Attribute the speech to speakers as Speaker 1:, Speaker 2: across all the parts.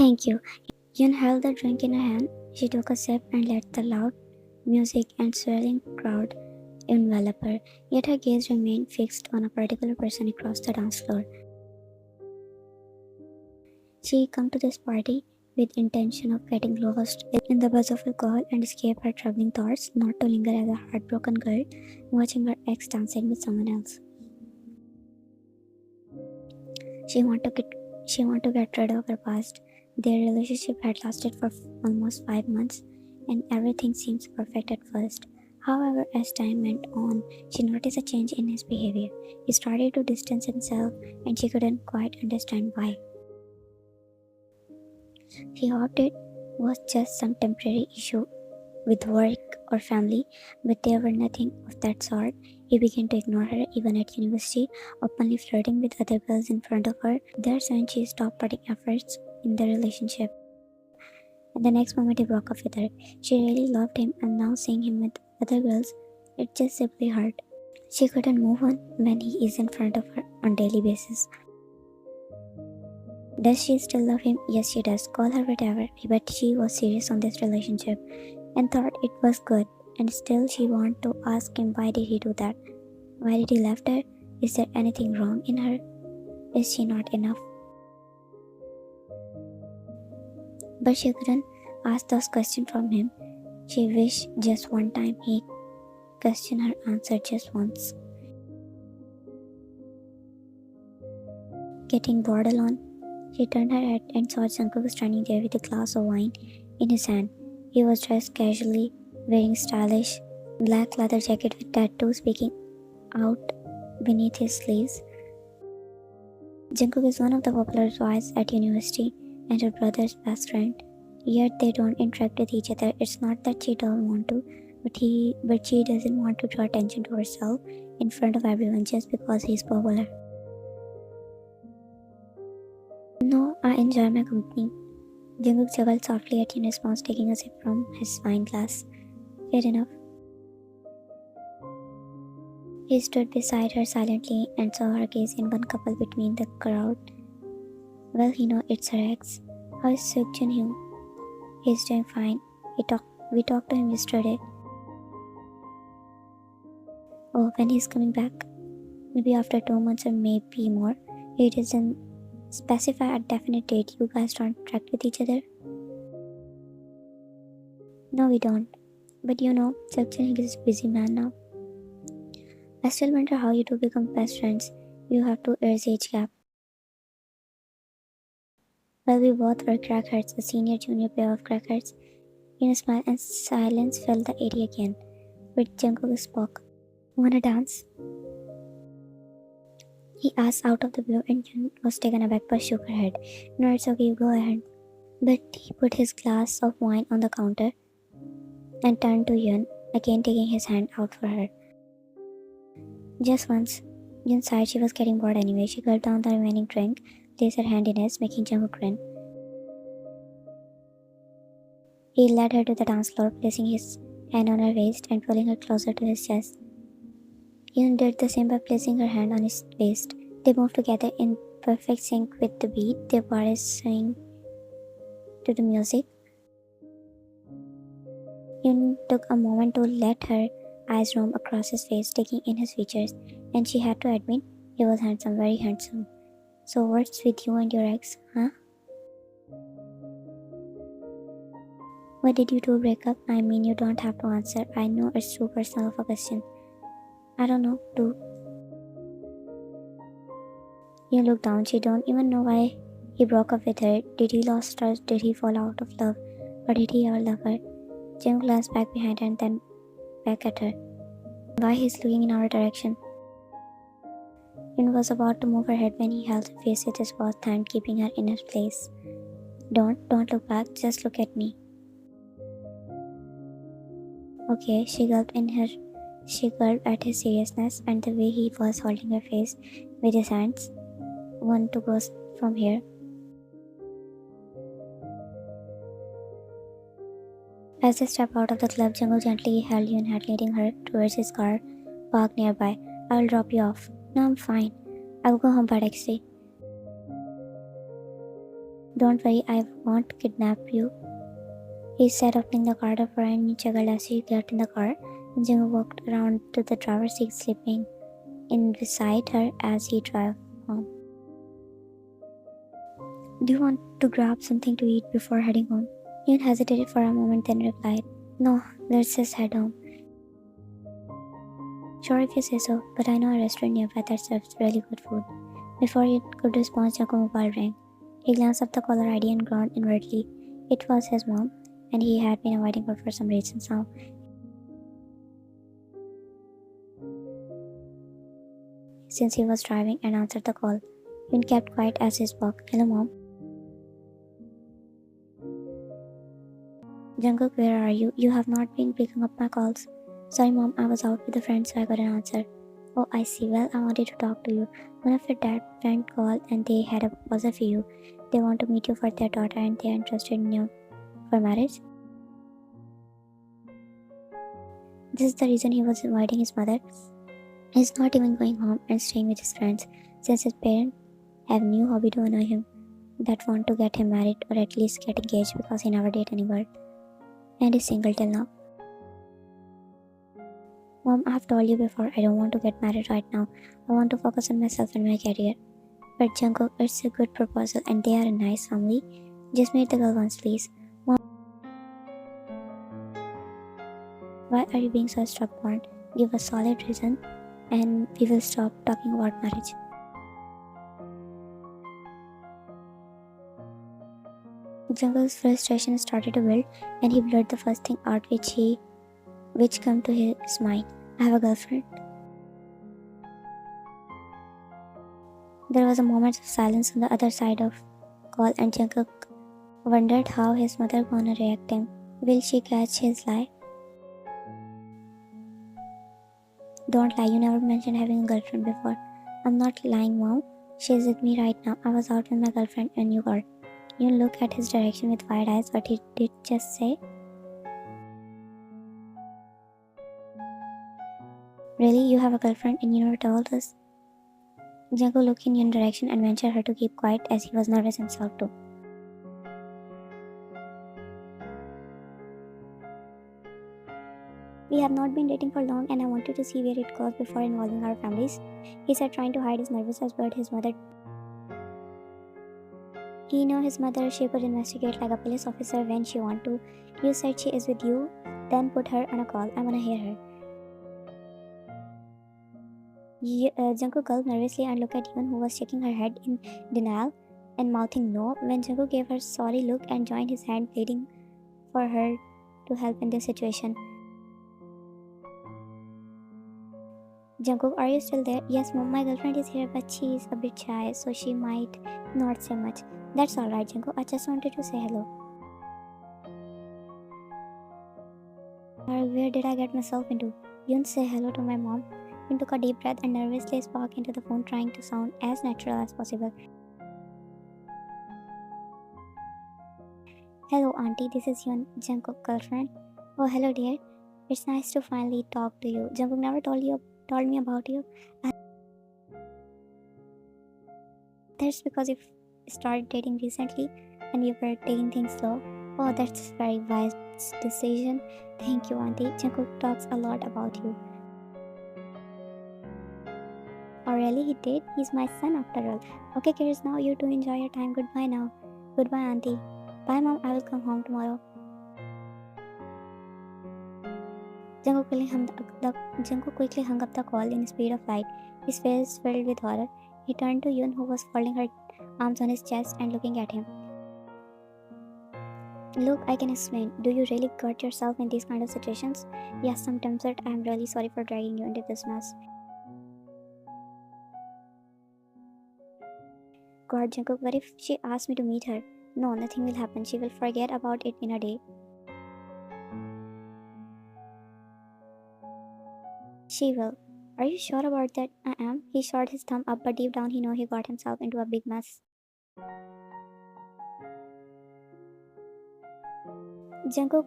Speaker 1: Thank you. Yun held the drink in her hand. She took a sip and let the loud music and swirling crowd envelop her. Yet her gaze remained fixed on a particular person across the dance floor. She come to this party with intention of getting lost in the buzz of alcohol and escape her troubling thoughts, not to linger as a heartbroken girl watching her ex dancing with someone else. She want to get she want to get rid of her past. Their relationship had lasted for almost 5 months, and everything seems perfect at first. However, as time went on, she noticed a change in his behavior. He started to distance himself, and she couldn't quite understand why. He hoped it was just some temporary issue with work or family, but there were nothing of that sort. He began to ignore her even at university, openly flirting with other girls in front of her. That's when she stopped putting efforts in the relationship. And the next moment he broke up with her. She really loved him, and now seeing him with other girls, it just simply hurt. She couldn't move on when he is in front of her on daily basis. Does she still love him? Yes, she does. Call her whatever. But she was serious on this relationship and thought it was good. And still she wanted to ask him, why did he do that? Why did he left her? Is there anything wrong in her? Is she not enough? But she couldn't ask those questions from him. She wished just one time he questioned her answer just once. Getting bored alone, she turned her head and saw Jungkook standing there with a glass of wine in his hand. He was dressed casually, wearing stylish black leather jacket with tattoos peeking out beneath his sleeves. Jungkook is one of the popular boys at university and her brother's best friend. Yet they don't interact with each other. It's not that she don't want to, but she doesn't want to draw attention to herself in front of everyone just because he's popular. No, I enjoy my company. Jungkook chuckled softly at in response, taking a sip from his wine glass. Fair enough. He stood beside her silently and saw her gaze in one couple between the crowd. Well, he knows it's her ex. How is Jeon? He's doing fine. We talked to him yesterday. Oh, when he's coming back? Maybe after 2 months or maybe more. He doesn't specify a definite date. You guys don't interact with each other? No, we don't. But Jeon is a busy man now. I still wonder how you two become best friends. You have 2 years age gap. Well, we both were crackheads, a senior-junior pair of crackheads. In a smile and silence filled the area again. But Jungkook spoke. Wanna dance? He asked out of the blue and Jeon was taken aback but shook her head. No, it's okay, you go ahead. But he put his glass of wine on the counter and turned to Jeon, again taking his hand out for her. Just once. Jeon sighed. She was getting bored anyway. She gulped down the remaining drink, placed her hand in his, making Jungkook grin. He led her to the dance floor, placing his hand on her waist and pulling her closer to his chest. Jeon did the same by placing her hand on his waist. They moved together in perfect sync with the beat, their bodies swaying to the music. Jeon took a moment to let her eyes roam across his face, taking in his features, and she had to admit he was handsome, very handsome. So what's with you and your ex, huh? Why did you two break up? I mean, you don't have to answer. I know it's too personal of a question. I don't know, too. You look down. She don't even know why he broke up with her. Did he lose trust? Did he fall out of love? Or did he ever love her? Jim glanced back behind her and then back at her. Why he's looking in our direction? Jim was about to move her head when he held her face with his both hand, keeping her in her place. Don't look back. Just look at me. Okay, she gulped at his seriousness and the way he was holding her face with his hands. Want to go from here? As they stepped out of the club, Jungkook gently held Yoon hand, leading her towards his car parked nearby. I'll drop you off. No, I'm fine. I'll go home by taxi. Don't worry, I won't kidnap you, he said, opening the car door for her and chuckled as she got in the car. Jungkook walked around to the driver's seat, sleeping in beside her as he drove home. Do you want to grab something to eat before heading home? Yoon hesitated for a moment, then replied, No, let's just head home. Sure if you say so, but I know a restaurant nearby that serves really good food. Before he could respond, Jungkook's mobile rang. He glanced up the caller ID and groaned inwardly. It was his mom, and he had been avoiding her for some reason now. Since he was driving and answered the call, Yoon kept quiet as he spoke. Hello, Mom. Jungkook, where are you? You have not been picking up my calls. Sorry, Mom, I was out with a friend, so I couldn't answer. Oh, I see. Well, I wanted to talk to you. One of your dad friend called and they had a proposal for you. They want to meet you for their daughter and they are interested in you for marriage. This is the reason he was inviting his mother. He's not even going home and staying with his friends, since his parents have a new hobby to annoy him that want to get him married or at least get engaged because he never dated any girl and is single till now. Mom, I've told you before, I don't want to get married right now. I want to focus on myself and my career. But Jungkook, it's a good proposal and they are a nice family. Just meet the girl once, please. Mom, why are you being so stubborn? Give a solid reason and we will stop talking about marriage. Jungkook's frustration started to build and he blurted the first thing out which came to his mind. I have a girlfriend. There was a moment of silence on the other side of call and Jungkook wondered how his mother gonna react him. Will she catch his lie? Don't lie, you never mentioned having a girlfriend before. I'm not lying, Mom. She's with me right now. I was out with my girlfriend when you got. You look at his direction with wide eyes. What he did just say? Really, you have a girlfriend and you never told us? Jungkook looked in your direction and ventured her to keep quiet as he was nervous himself too. We have not been dating for long and I wanted to see where it goes before involving our families, he said, trying to hide his nervousness, but his mother. He knew his mother, she could investigate like a police officer when she want to. You said she is with you, then put her on a call. I wanna hear her. Jungkook gulped nervously and looked at Yoon, who was shaking her head in denial and mouthing no. When Jungkook gave her a sorry look and joined his hand, pleading for her to help in this situation. Jungkook, are you still there? Yes, Mom, my girlfriend is here, but she is a bit shy, so she might not say much. That's alright, Jungkook. I just wanted to say hello. Where did I get myself into? Yoon, say hello to my mom. Yoon took a deep breath and nervously spoke into the phone, trying to sound as natural as possible. Hello, Auntie. This is Yoon, Jungkook's girlfriend. Oh, hello, dear. It's nice to finally talk to you. Jungkook never told me about you. That's because you started dating recently and we were taking things slow. Oh, that's a very wise decision. Thank you, Auntie. Jungkook talks a lot about you. Oh, really? He did? He's my son after all. Okay, kids, now you two enjoy your time. Goodbye now. Goodbye, Auntie. Bye, Mom. I will come home tomorrow. Jungkook quickly hung up the call in the speed of light, his face filled with horror. He turned to Yoon, who was folding her arms on his chest and looking at him. Look, I can explain. Do you really got yourself in these kind of situations? Yes, sometimes, but I am really sorry for dragging you into this mess. God, Jungkook, what if she asked me to meet her? No, nothing will happen. She will forget about it in a day. She will. Are you sure about that? I am. He shot his thumb up, but deep down he knew he got himself into a big mess. Jungkook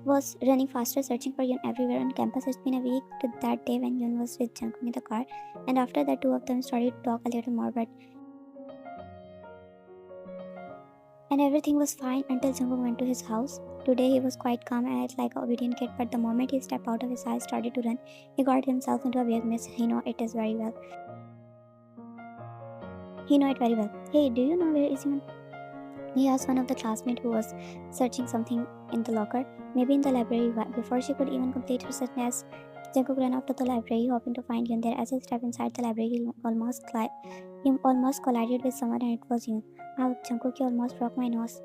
Speaker 1: was running faster, searching for Yoon everywhere on campus. It's been a week to that day when Yoon was with Jungkook in the car, and after that, two of them started to talk a little more. And everything was fine until Jungkook went to his house. Today he was quite calm and acted like an obedient kid, but the moment he stepped out of his house, started to run. He got himself into a big mess. He know it is very well. He know it very well. Hey, do you know where is Jeon? He asked one of the classmates who was searching something in the locker, maybe in the library. Before she could even complete her sentence, Jungkook ran off to the library, hoping to find Yoon there. As he stepped inside the library, he almost collided with someone, and it was Yoon. Ow, Jungkook, you almost broke my nose.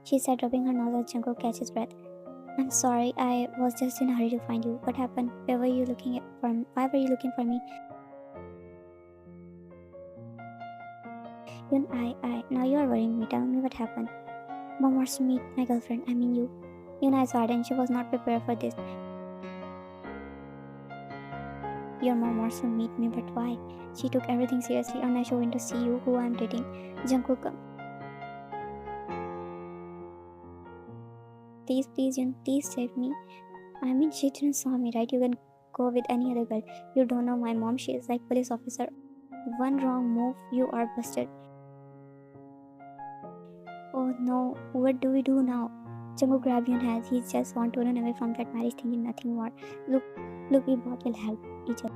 Speaker 1: She said, rubbing her nose as Jungkook catches his breath. I'm sorry, I was just in a hurry to find you. What happened? Where were you looking for me? Why were you looking for me? Yoon, now you are worrying me. Tell me what happened. Mom wants to meet my girlfriend. I mean you. Yoon eyes wide and she was not prepared for this. Your mom wants to meet me, but why? She took everything seriously. Oneshot went to see you, who I'm dating. Jungkook. Please, Yoon, please save me. I mean, she didn't saw me, right? You can go with any other girl. You don't know my mom. She is like police officer. One wrong move, you are busted. Oh no, what do we do now? Jungkook grabbed Yoon's hands. He just want to run away from that marriage, thinking nothing more. Look, we both will help each other.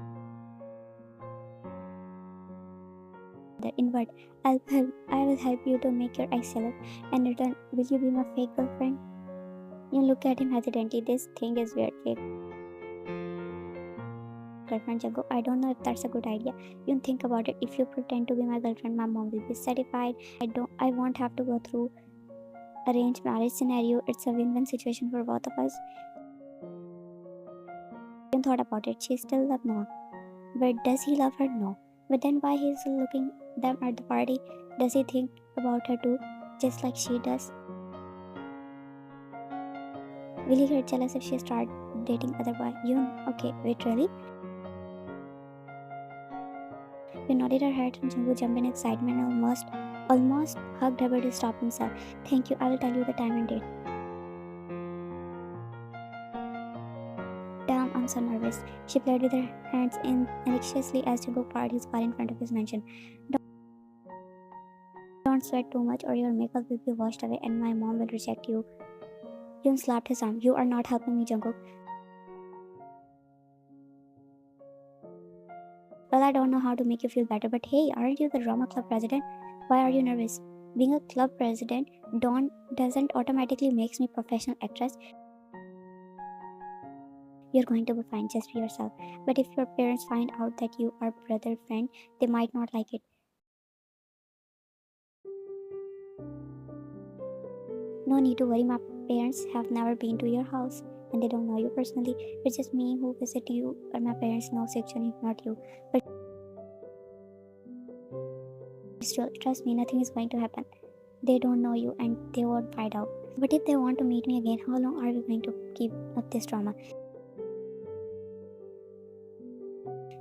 Speaker 1: In what? I will help you to make your ex jealous. And in return, will you be my fake girlfriend? You look at him hesitantly. This thing is weird. Fake girlfriend, Jungkook. I don't know if that's a good idea. You think about it. If you pretend to be my girlfriend, my mom will be satisfied. I won't have to go through arranged marriage scenario. It's a win-win situation for both of us. You thought about it. She still loves Mom. But does he love her? No. But then why he's looking them at the party? Does he think about her too, just like she does? Will he get jealous if she starts dating other boy? Okay, wait, really? You nodded her head and Jungkook jumped in excitement and almost hugged her, but he stopped himself. Thank you, I will tell you the time and date. Damn, I'm so nervous. She played with her hands anxiously as Jungkook parked his car in front of his mansion. Don't sweat too much or your makeup will be washed away and my mom will reject you. Yoon slapped his arm. You are not helping me, Jungkook. Well, I don't know how to make you feel better, but hey, aren't you the drama club president? Why are you nervous? Being a club president doesn't automatically makes me professional actress. You're going to be fine, just be yourself. But if your parents find out that you are brother friend, they might not like it. No need to worry, my parents have never been to your house and they don't know you personally. It's just me who visit you, or my parents know Jeon, not you. But still, trust me, nothing is going to happen. They don't know you and they won't find out. But if they want to meet me again, how long are we going to keep up this drama?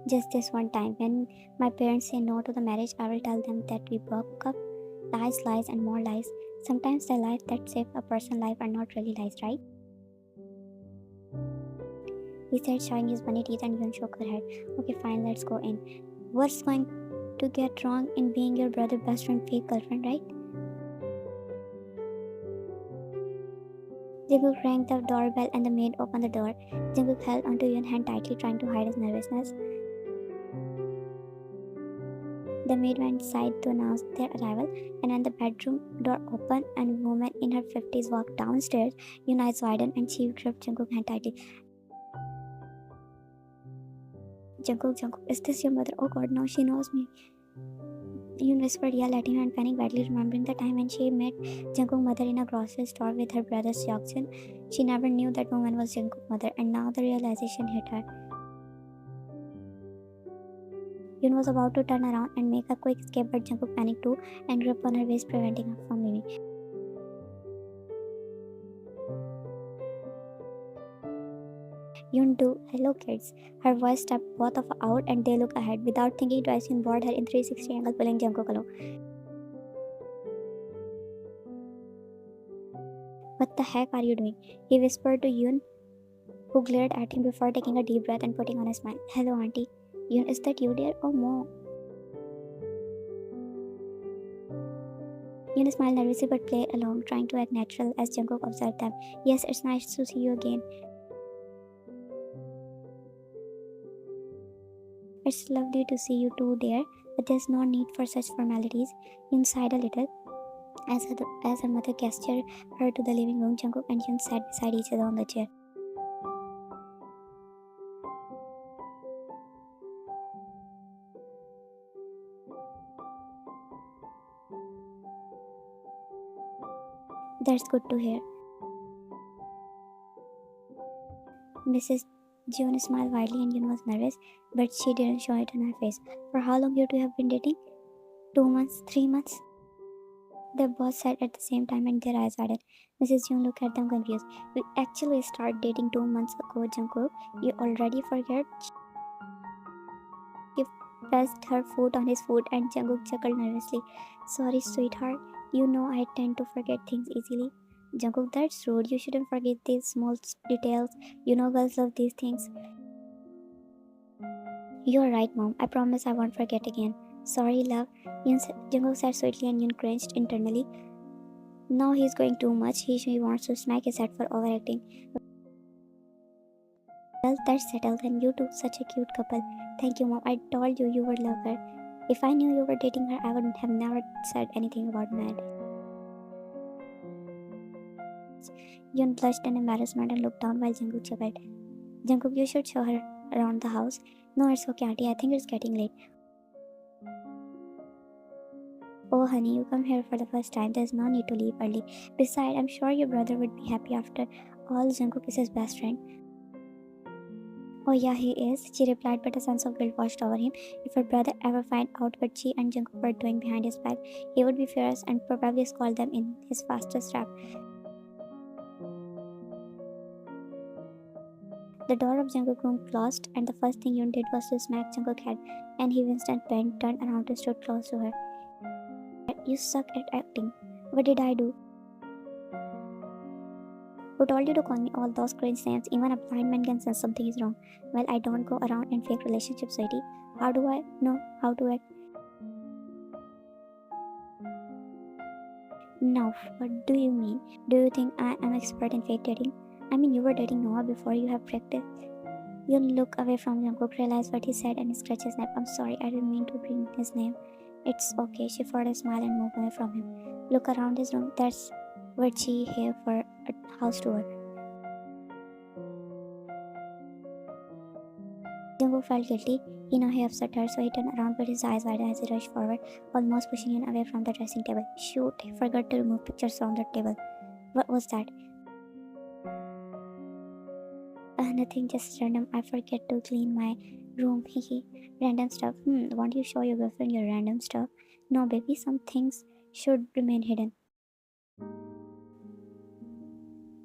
Speaker 1: Just this one time. When my parents say no to the marriage, I will tell them that we broke up. Lies, and more lies. Sometimes the lies that save a person's life are not really lies, right? He said, showing his bunny teeth, and Yoon shook her head. Okay, fine, let's go in. What's going to get wrong in being your brother's best friend, fake girlfriend, right? Jungkook rang the doorbell and the maid opened the door. Jungkook held onto Yoon's hand tightly, trying to hide his nervousness. The maid went inside to announce their arrival, and when the bedroom door opened and a woman in her 50s walked downstairs, Yoon's eyes widened and she gripped Jungkook's hand tightly. Jungkook, is this your mother? Oh god, no, she knows me. Yoon whispered, yeah, letting her and panic badly, remembering the time when she met Jungkook's mother in a grocery store with her brother Seokjun. She never knew that woman was Jungkook's mother, and now the realization hit her. Yoon was about to turn around and make a quick escape, but Jungkook panicked too and gripped on her waist, preventing her from leaving. Yoon do, hello kids. Her voice stepped both of out and they looked ahead. Without thinking twice, Yoon boarded her in 360 angle, pulling Jungkook along. What the heck are you doing? He whispered to Yoon, who glared at him before taking a deep breath and putting on a smile. Hello, auntie. Yoon, is that you, dear? Oh, no. Yoon smiled nervously but played along, trying to act natural as Jungkook observed them. Yes, it's nice to see you again. It's lovely to see you too there, but there's no need for such formalities. Yoon sighed a little as her mother gestured her to the living room. Jungkook and Yoon sat beside each other on the chair. That's good to hear. Mrs. Jeon smiled widely and Yoon was nervous, but she didn't show it on her face. For how long you two have been dating? 2 months, 3 months? They both said at the same time and their eyes widened. Mrs. Yoon looked at them confused. We actually started dating 2 months ago, Jungkook. You already forget? She pressed her foot on his foot and Jungkook chuckled nervously. Sorry, sweetheart. You know I tend to forget things easily. Jungkook, that's rude. You shouldn't forget these small details. You know girls love these things. You're right, Mom. I promise I won't forget again. Sorry, love. Jungkook said sweetly and Yoon cringed internally. Now he's going too much. He wants to smack his head for overacting. Well, that's settled. And you two, such a cute couple. Thank you, Mom. I told you you would love her. If I knew you were dating her, I would have never said anything about marriage. Yoon blushed in embarrassment and looked down while Jungkook chuckled. Jungkook, you should show her around the house. No, it's okay, Auntie. I think it's getting late. Oh, honey, you come here for the first time. There's no need to leave early. Besides, I'm sure your brother would be happy after all. Jungkook is his best friend. Oh, yeah, he is, she replied, but a sense of guilt washed over him. If her brother ever found out what she and Jungkook were doing behind his back, he would be furious and probably scold them in his fastest rap. The door of Jungkook's room closed, and the first thing Yoon did was to smack Jungkook's head, and he winced and turned around and stood close to her. You suck at acting. What did I do? Who told you to call me all those cringe names? Even a blind man can sense something is wrong. Well, I don't go around in fake relationships, sweetie. How do I know how to act? Now, what do you mean? Do you think I am expert in fake dating? I mean, you were dating Noah before you have practiced. You look away from Jungkook, realize what he said, and scratch his neck. I'm sorry, I didn't mean to bring his name. It's okay. She forced a smile and moved away from him. Look around his room. That's what she here for a house tour. Jungkook felt guilty. He knew he upset her, so he turned around, but his eyes wide as he rushed forward, almost pushing him away from the dressing table. Shoot, he forgot to remove pictures from the table. What was that? Nothing, just random. I forget to clean my room. Hehe. Random stuff. Won't you show your girlfriend your random stuff? No, baby, some things should remain hidden.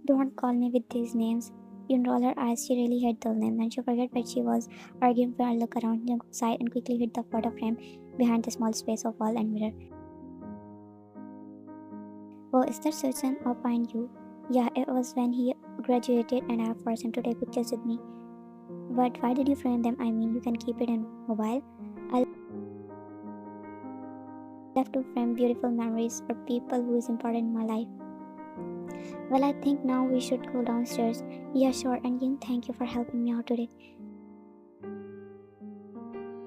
Speaker 1: Don't call me with these names. You roll her eyes. She really hated those names, and she forgot what she was arguing for. A look around, Jungkook sighed and quickly hid the photo frame behind the small space of wall and mirror. Oh, is that Susan up behind you? Yeah, it was when he graduated and I forced him to take pictures with me. But why did you frame them? I mean, you can keep it in mobile. I love to frame beautiful memories for people who is important in my life. Well, I think now we should go downstairs. Yeah, sure. And Yin, thank you for helping me out today.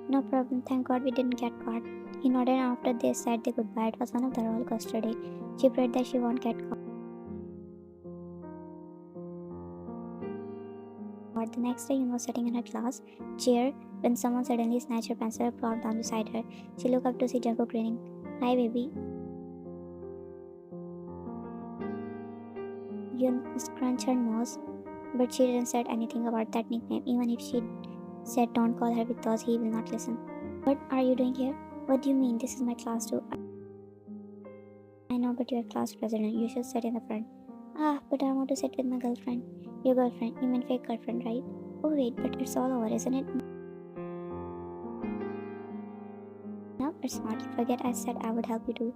Speaker 1: No problem. Thank God we didn't get caught. He nodded and after they said their goodbye. It was one of the roller coaster day. She prayed that she won't get caught. The next day, Yun was sitting in her class chair when someone suddenly snatched her pencil and plopped down beside her. She looked up to see Jungkook grinning. Hi, baby. Yun scrunched her nose, but she didn't say anything about that nickname. Even if she said don't call her because he will not listen. What are you doing here? What do you mean? This is my class too. I know, but you're class president. You should sit in the front. Ah, but I want to sit with my girlfriend. Your girlfriend? You mean fake girlfriend, right? Oh wait, but it's all over, isn't it? No, it's not. You forget I said I would help you too.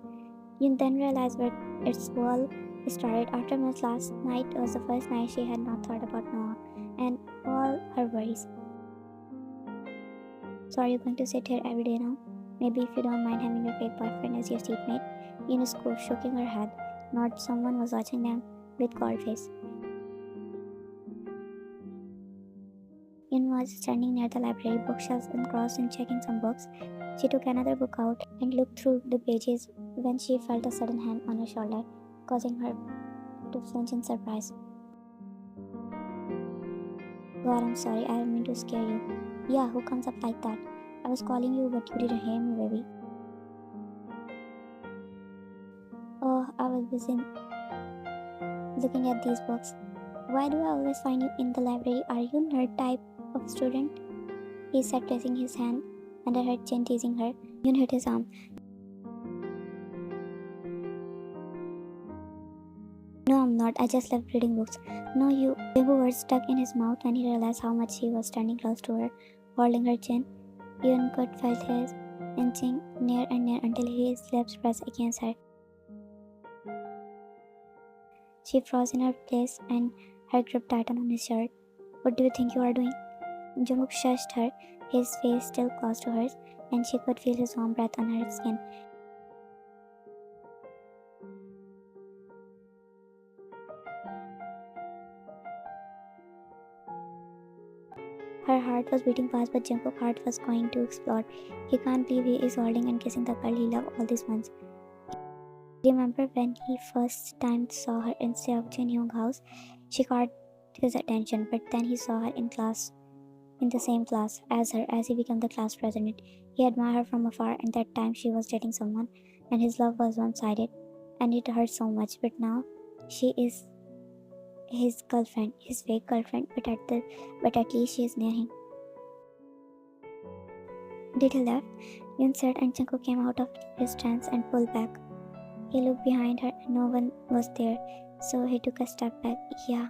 Speaker 1: You then realize where it's all started. After Miss last night was the first night she had not thought about Noah and all her worries. So are you going to sit here every day now? Maybe if you don't mind having your fake boyfriend as your seatmate. Yun scoffed, shaking her head. Not someone was watching them with cold face. Yun was standing near the library bookshelves uncrossed and checking some books. She took another book out and looked through the pages when she felt a sudden hand on her shoulder, causing her to flinch in surprise. God, I'm sorry, I didn't mean to scare you. Yeah, who comes up like that? I was calling you, but you didn't hear me, baby. Oh, I was busy looking at these books. Why do I always find you in the library? Are you nerd type of student? He said, placing his hand under her chin, teasing her. Yun hit his arm. No, I'm not. I just love reading books. No, you. The words stuck in his mouth when he realized how much he was standing close to her, holding her chin. Yun could feel his inching near and near until his lips pressed against her. She froze in her place and her grip tightened on his shirt. What do you think you are doing? Jungkook shushed her, his face still close to hers, and she could feel his warm breath on her skin. Her heart was beating fast, but Jungkook's heart was going to explode. He can't believe he is holding and kissing the girl he loved all these months. Remember when he first time saw her in Jeon's house? She caught his attention, but then he saw her in the same class as her as he became the class president. He admired her from afar, and that time she was dating someone, and his love was one-sided, and it hurt so much. But now she is his girlfriend, his fake girlfriend, but at least she is near him. Did he left? Yun said, and Jungkook came out of his trance and pulled back. He looked behind her and no one was there, so he took a step back. Yeah.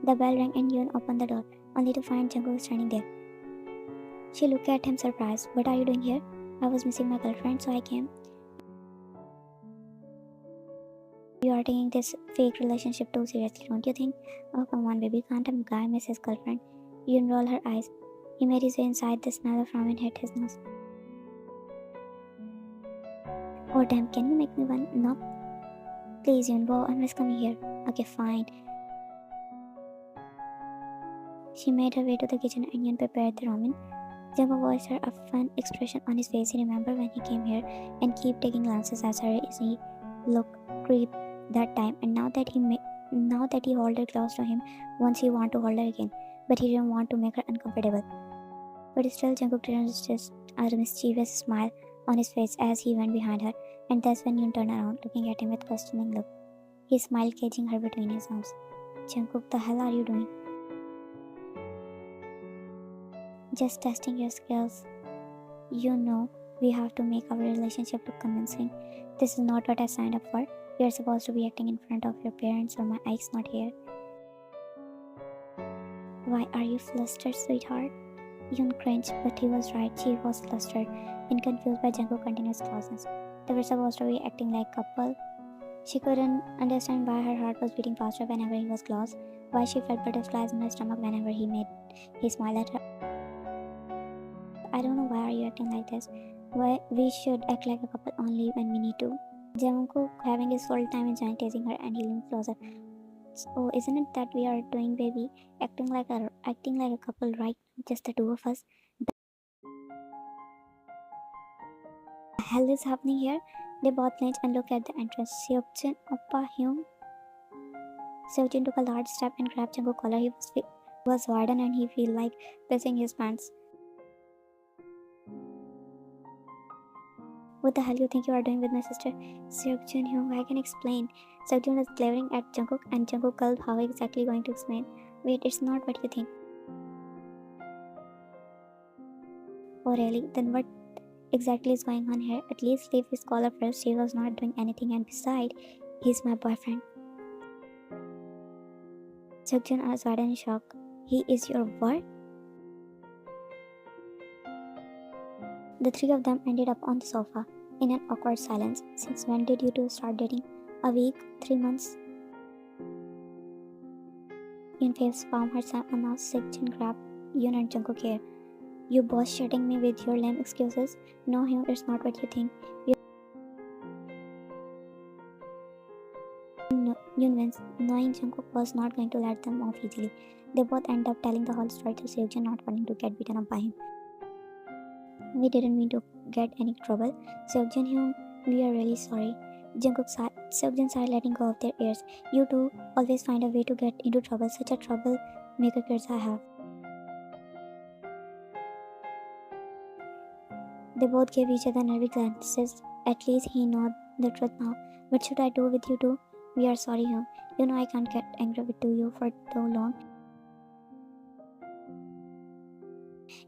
Speaker 1: The bell rang and Yoon opened the door, only to find Jungkook standing there. She looked at him surprised. What are you doing here? I was missing my girlfriend, so I came. You are taking this fake relationship too seriously, don't you think? Oh, come on, baby. Can't a guy miss his girlfriend? Yoon rolled her eyes. He made his way inside. The smell of ramen hit his nose. Oh, damn. Can you make me one? No. Please, Yoon. Wow, I'm just coming here. Okay, fine. She made her way to the kitchen and Yoon prepared the ramen. Jungkook watched her, a fun expression on his face. He remembered when he came here and keep taking glances at her as he looked creep that time. And now that he held her close to him, once he wanted to hold her again, but he didn't want to make her uncomfortable. But still, Jungkook didn't resist a mischievous smile on his face as he went behind her. And that's when Yoon turned around, looking at him with questioning look. He smiled, catching her between his arms. Jungkook, the hell are you doing? Just testing your skills. You know, we have to make our relationship look convincing. This is not what I signed up for. You're supposed to be acting in front of your parents or my eye's not here. Why are you flustered, sweetheart? Yoon cringed, but he was right. She was flustered and confused by Jungkook's continuous closeness. They were supposed to be acting like a couple. She couldn't understand why her heart was beating faster whenever he was close, why she felt butterflies in her stomach whenever he smiled at her. I don't know why are you acting like this. Why we should act like a couple only when we need to. Jungkook having his full time enjoying teasing her and he leaned closer. So isn't it that we are doing, baby? Acting like a couple, right? Just the two of us. The hell is happening here? They both blinked and looked at the entrance. Seokjin, Oppa, Hyun. Seokjin took a large step and grabbed Jungkook's collar. He was hardened and he felt like pressing his pants. What the hell you think you are doing with my sister? Seokjun, I can explain. Seokjun was glaring at Jungkook and Jungkook gulped. How exactly going to explain? Wait, it's not what you think. Oh really? Then what exactly is going on here? At least leave his caller first. She was not doing anything, and besides, he's my boyfriend. Seokjun was in shock. He is your what? The three of them ended up on the sofa in an awkward silence. Since when did you two start dating? A week? 3 months? Yun face palm herself and now Seokjun grabbed Yun and Jungkook here. You both shitting me with your lame excuses? No, Hyun, it's not what you think. Yun wins, knowing Jungkook was not going to let them off easily. They both end up telling the whole story to Seokjun, not wanting to get beaten up by him. We didn't mean to get any trouble. Seokjun, Hyun, we are really sorry. Seokjun started letting go of their ears. You two always find a way to get into trouble. Such a troublemaker kids I have. They both gave each other nervy glances. At least he knows the truth now. What should I do with you two? We are sorry, Hyun. You know I can't get angry with you for so long.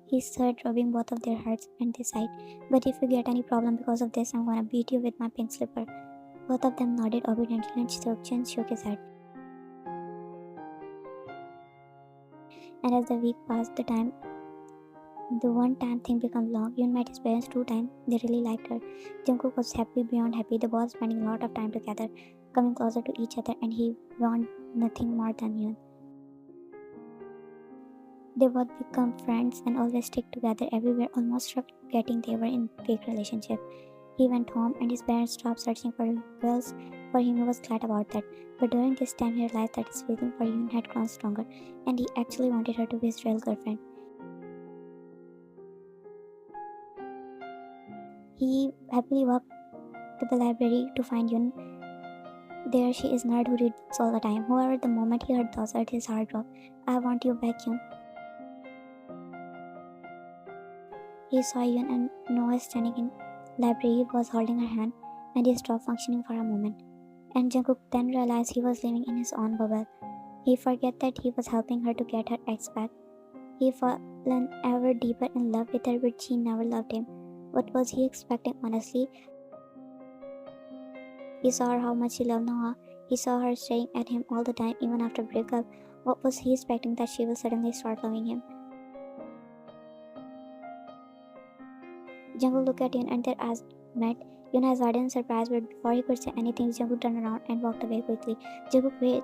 Speaker 1: He started rubbing both of their hearts and they sighed. But if you get any problem because of this, I'm gonna beat you with my pink slipper. Both of them nodded obediently and Seokjun shook his head. And as the week passed, the one-time thing became long. Yoon met his parents 2 times. They really liked her. Jungkook was happy beyond happy. They both spending a lot of time together, coming closer to each other, and he wanted nothing more than Yoon. They both become friends and always stick together everywhere, almost forgetting they were in a fake relationship. He went home and his parents stopped searching for girls for him. He was glad about that. But during this time he realized that his feeling for Yoon had grown stronger and he actually wanted her to be his real girlfriend. He happily walked to the library to find Yoon. There she is, nerd who reads all the time. However, the moment he heard those words, his heart dropped. I want you back, Yoon. He saw Yoon and Noah standing in library. He was holding her hand and he stopped functioning for a moment. And Jungkook then realized he was living in his own bubble. He forgot that he was helping her to get her ex back. He fallen ever deeper in love with her, but she never loved him. What was he expecting, honestly? He saw how much he loved Noah. He saw her staring at him all the time, even after breakup. What was he expecting that she will suddenly start loving him? Jungkook looked at Yoon and their eyes met. Yoon has widened in surprise, but before he could say anything, Jungkook turned around and walked away quickly. Jungkook, wait.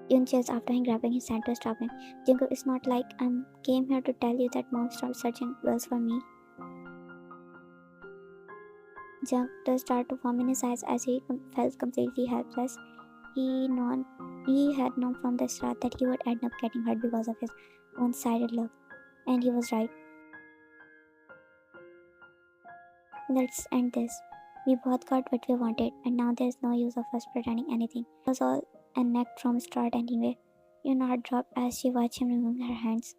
Speaker 1: Yoon chased after him, grabbing his hand to stop him. Jungkook, it's not like I came here to tell you that mom started searching girls for me. Jungkook started to form in his eyes as he felt completely helpless. He had known from the start that he would end up getting hurt because of his one-sided love. And he was right. Let's end this. We both got what we wanted, and now there's no use of us pretending anything. It was all an act from start anyway. Yoon heart dropped as she watched him remove her hands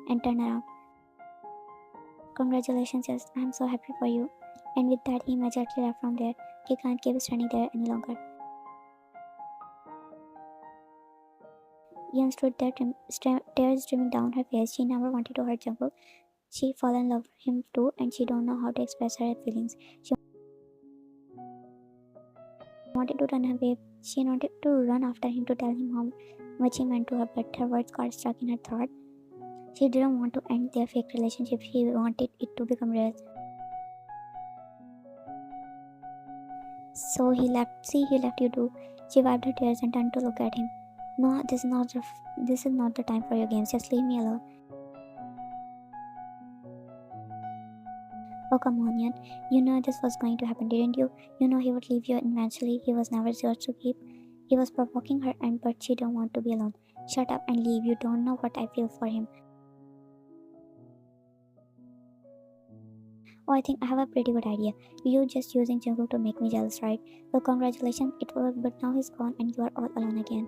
Speaker 1: and turn around. Congratulations, yes, I'm so happy for you. And with that, he immediately left from there. He can't keep standing there any longer. Yoon stood there, tears streaming down her face. She never wanted to hurt Jungkook. She fell in love with him too, and she don't know how to express her feelings. She wanted to run away. She wanted to run after him to tell him how much he meant to her, but her words got stuck in her throat. She didn't want to end their fake relationship. She wanted it to become real. So he left. See, he left you too. She wiped her tears and turned to look at him. No, this is not the time for your games. Just leave me alone. Oh, come on, Yoon. You know this was going to happen, didn't you? You know he would leave you eventually. He was never yours to keep. He was provoking her, but she don't want to be alone. Shut up and leave. You don't know what I feel for him. Oh, I think I have a pretty good idea. You're just using Jungkook to make me jealous, right? Well, congratulations, it worked, but now he's gone and you are all alone again.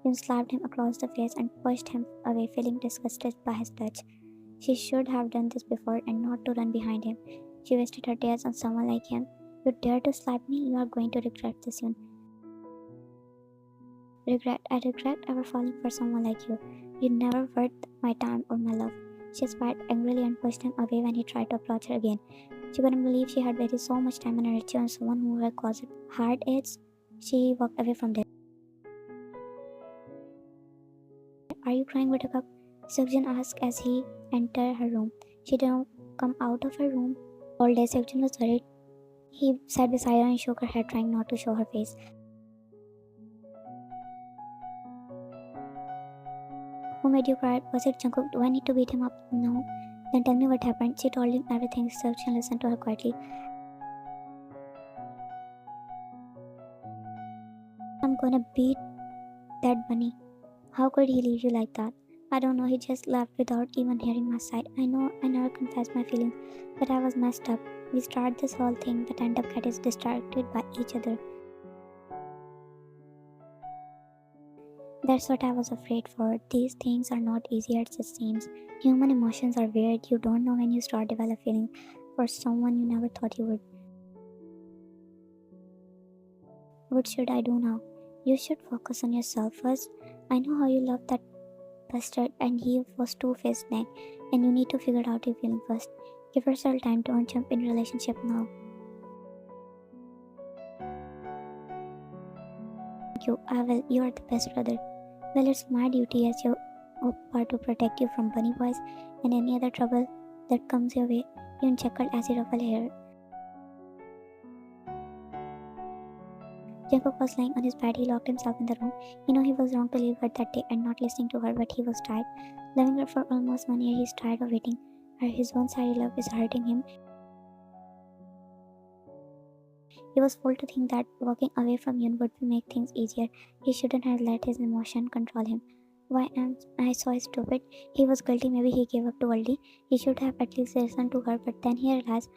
Speaker 1: Yoon slapped him across the face and pushed him away, feeling disgusted by his touch. She should have done this before and not to run behind him. She wasted her tears on someone like him. You dare to slap me? You are going to regret this soon. I regret ever falling for someone like you. You never worth my time or my love. She spat angrily and pushed him away when he tried to approach her again. She couldn't believe she had wasted so much time and energy on someone who had caused heartaches. She walked away from there. Are you crying, Buttercup? Seokjin asked as he entered her room. She didn't come out of her room all day. Seokjin was worried. He sat beside her and shook her head, trying not to show her face. Who made you cry? Was it Jungkook? Do I need to beat him up? No. Then tell me what happened. She told him everything. Seokjin listened to her quietly. I'm gonna beat that bunny. How could he leave you like that? I don't know, he just left without even hearing my side. I know I never confessed my feelings, but I was messed up. We started this whole thing but end up getting distracted by each other. That's what I was afraid for. These things are not easy as it seems. Human emotions are weird. You don't know when you start developing feelings for someone you never thought you would. What should I do now? You should focus on yourself first. I know how you love that bastard and he was two-faced neck, and you need to figure out your feeling first. Give yourself time, don't jump in relationship now. I will. You are the best brother. Well, it's my duty as your oppa to protect you from bunny boys and any other trouble that comes your way. You chuckled as he ruffled hair. Jungkook was lying on his bed. He locked himself in the room. He knew he was wrong to leave her that day and not listening to her, but he was tired. Loving her for almost 1 year, he's tired of waiting. His one-sided love is hurting him. He was fooled to think that walking away from Yoon would make things easier. He shouldn't have let his emotion control him. Why am I so stupid? He was guilty. Maybe he gave up too early. He should have at least listened to her, but then he realized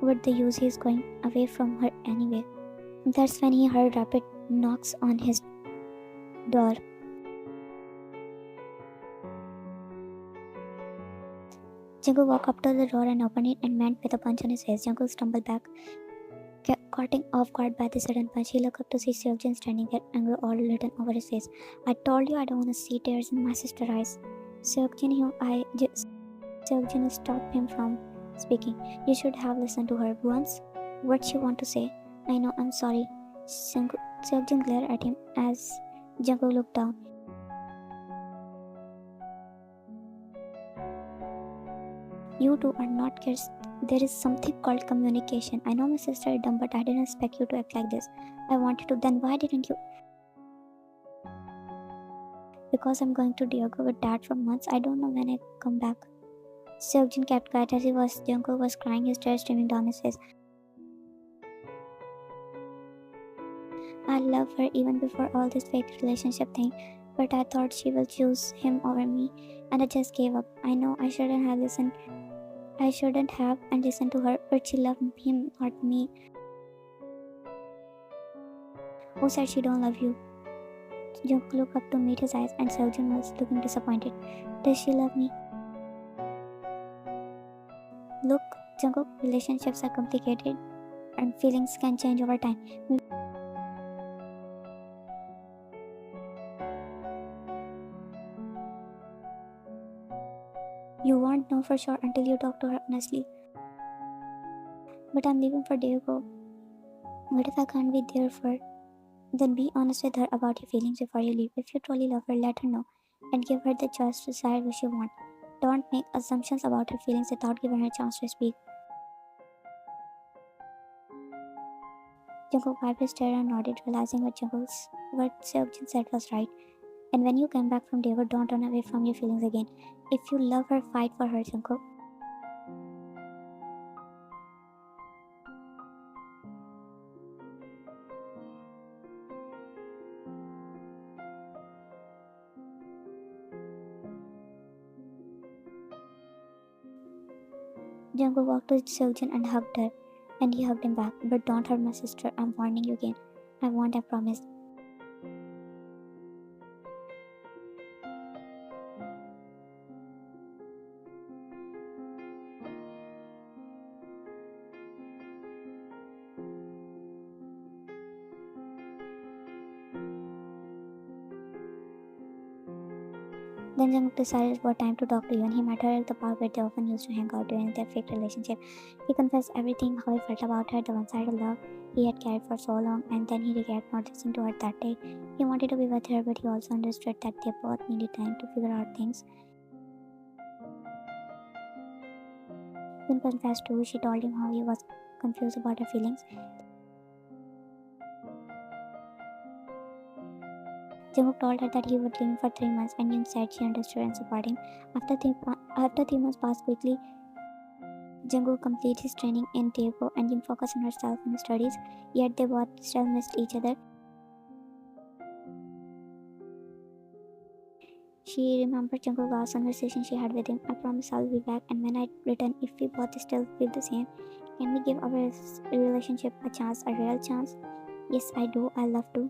Speaker 1: what the use, he is going away from her anyway. That's when he heard rapid knocks on his door. Jungkook walked up to the door and opened it and met with a punch on his face. Jungkook stumbled back, caught off guard by the sudden punch. He looked up to see Seokjin standing there, anger all written over his face. I told you I don't want to see tears in my sister's eyes. Seokjin stopped him from speaking. You should have listened to her once. What she want to say? I know, I'm sorry. Seokjin glared at him as Jungkook looked down. You two are not kids. There is something called communication. I know my sister is dumb, but I didn't expect you to act like this. I wanted to, then why didn't you? Because I'm going to Diego with dad for months. I don't know when I come back. Seokjin kept quiet as Jungkook was crying, his tears streaming down his face. I love her even before all this fake relationship thing, but I thought she will choose him over me, and I just gave up. I know I shouldn't have and listened to her, but she loved him, not me. Who said she don't love you? Jungkook looked up to meet his eyes, and Seokjin was looking disappointed. Does she love me? Look, Jungkook, relationships are complicated and feelings can change over time. You won't know for sure until you talk to her honestly. But I'm leaving for Diego. What if I can't be there for her? Then be honest with her about your feelings before you leave. If you truly love her, let her know and give her the choice to decide what she wants. Don't make assumptions about her feelings without giving her a chance to speak. Jungkook wiped his tear and nodded, realizing what Seokjin said was right. And when you come back from Diego, don't run away from your feelings again. If you love her, fight for her, Jungkook. Jungkook walked to Seokjin and hugged her, and he hugged him back. But don't hurt my sister. I'm warning you again. I won't, I promise. Then Jungkook decided it was time to talk to Yeon. He met her at the park where they often used to hang out during their fake relationship. He confessed everything, how he felt about her, the one-sided love he had carried for so long, and then he regretted not listening to her that day. He wanted to be with her, but he also understood that they both needed time to figure out things. Yeon confessed too. She told him how he was confused about her feelings. Jungkook told her that he would leave for 3 months, and Yeon said she understood and supported him. After 3 months passed quickly, Jungkook completed his training in Daegu and Yeon focused on herself and her studies, yet they both still missed each other. She remembered Jungkook's last conversation she had with him. I promise I'll be back, and when I return, if we both still feel the same, can we give our relationship a chance, a real chance? Yes, I do. I love to.